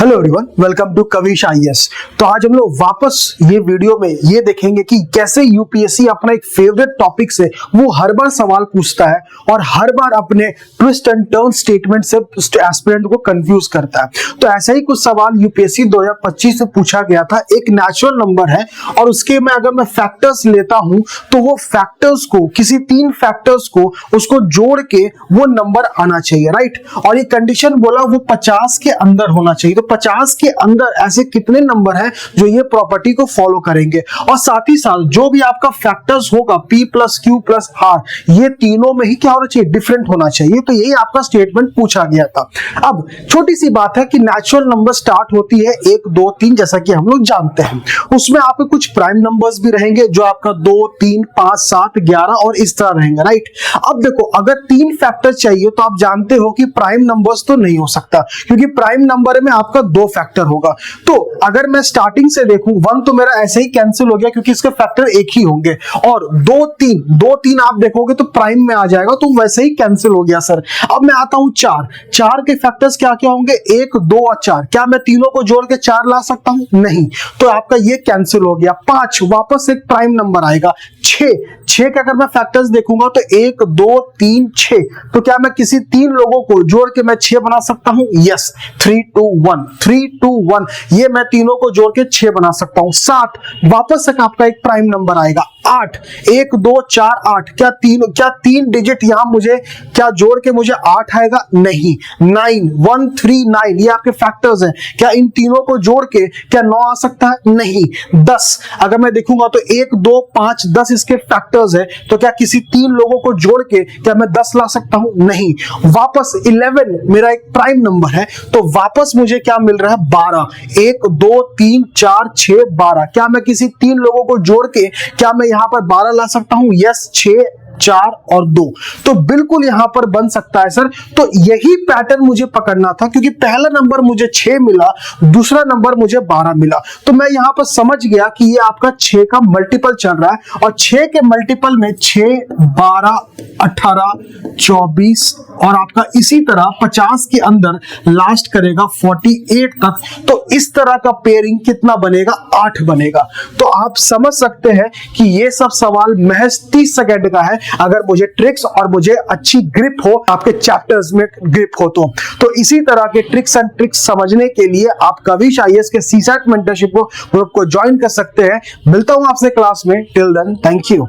Hello everyone, welcome to Kavish IAS. तो आज हम लोग वापस ये वीडियो में ये देखेंगे कि कैसे यूपीएससी अपना एक फेवरेट टॉपिक से वो हर बार सवाल पूछता है और हर बार अपने ट्विस्ट एंड टर्न स्टेटमेंट से एस्पिरेंट को कंफ्यूज करता है। तो ऐसा ही कुछ सवाल यूपीएससी 2025 से पूछा गया था। एक नेचुरल नंबर है और उसके में अगर मैं फैक्टर्स लेता हूं तो वो फैक्टर्स को किसी तीन फैक्टर्स को उसको जोड़ के वो नंबर आना चाहिए, राइट। और ये कंडीशन बोला वो 50 के अंदर होना चाहिए। तो 50 के अंदर ऐसे कितने नंबर हैं जो ये प्रॉपर्टी को फॉलो करेंगे। और साथ ही साथ जो भी आपका फैक्टर्स होगा p plus Q plus R, ये तीनों में ही क्या होना चाहिए, डिफरेंट होना चाहिए। तो यही आपका स्टेटमेंट पूछा गया था। अब छोटी सी बात है कि नेचुरल नंबर स्टार्ट होती है 1 2 3, जैसा कि हम लोग जानते हैं। उसमें आपके कुछ प्राइम नंबर्स भी रहेंगे जो आपका 2 3 5 7 11 और इस तरह रहेंगे, राइट। अब देखो, अगर तीन फैक्टर चाहिए तो आप जानते हो कि प्राइम नंबर्स तो नहीं हो सकता, क्योंकि प्राइम नंबर में आपका दो फैक्टर होगा। तो अगर मैं स्टार्टिंग से देखूं, 1 तो मेरा ऐसे ही कैंसिल हो गया क्योंकि इसके फैक्टर एक ही होंगे, और 2 3 आप देखोगे तो प्राइम में आ जाएगा, तो वैसे ही कैंसिल हो गया सर। अब मैं आता हूं 4 के फैक्टर्स क्या क्या होंगे, 1 2 और 4। क्या मैं तीनों को जोड़ के 4 ला सकता हूं? नहीं, तो आपका ये कैंसिल हो गया। 5 वापस एक प्राइम नंबर आएगा। 6 का अगर मैं फैक्टर्स देखूंगा तो 1 2 3 6, तो क्या मैं किसी तीन लोगों को जोड़ के मैं 6 बना सकता हूं? यस, 3 2 1, ये मैं तीनों को जोड़ के 6 बना सकता हूं। 7 वापस एक आपका एक प्राइम नंबर आएगा। 8 1 2 4 8, क्या तीन डिजिट यहां मुझे क्या जोड़ के मुझे 8 आएगा? नहीं। 9 1 3 9, ये आपके फैक्टर्स हैं। क्या इन तीनों को जोड़ के क्या 9 आ सकता है? नहीं। 10 अगर मैं देखूंगा तो 1 2 5 10 इसके फैक्टर्स है, तो क्या किसी तीन लोगों को जोड़ के क्या मैं 10 ला सकता हूं? नहीं। वापस 11 मेरा एक प्राइम नंबर है, तो वापस मुझे क्या मिल रहा है? 12 1 2 3 4 6 12, क्या मैं किसी तीन लोगों को जोड़ के क्या मैं यहां पर 12 ला सकता हूं? यस, 6 4 और 2, तो बिल्कुल यहां पर बन सकता है सर। तो यही पैटर्न मुझे पकड़ना था, क्योंकि पहला नंबर मुझे 6 मिला, दूसरा नंबर मुझे 12 मिला। तो मैं यहां पर समझ गया कि ये आपका 6 का मल्टीपल चल रहा है, और 6 के मल्टीपल में 6 12 18 24 और आपका इसी तरह 50 के अंदर लास्ट करेगा 48 तक। तो इस तरह का पेयरिंग कितना बनेगा? 8 बनेगा। तो आप समझ सकते हैं कि ये सब सवाल महज 30 सेकंड का है, अगर मुझे ट्रिक्स और मुझे अच्छी ग्रिप हो, आपके चैप्टर्स में ग्रिप हो तो इसी तरह के ट्रिक्स एंड ट्रिक्स समझने के लिए आप कविश आईएएस के सीसैट मेंटरशिप ग्रुप को ज्वाइन कर सकते हैं। मिलता हूं आपसे क्लास में। Till then, thank you.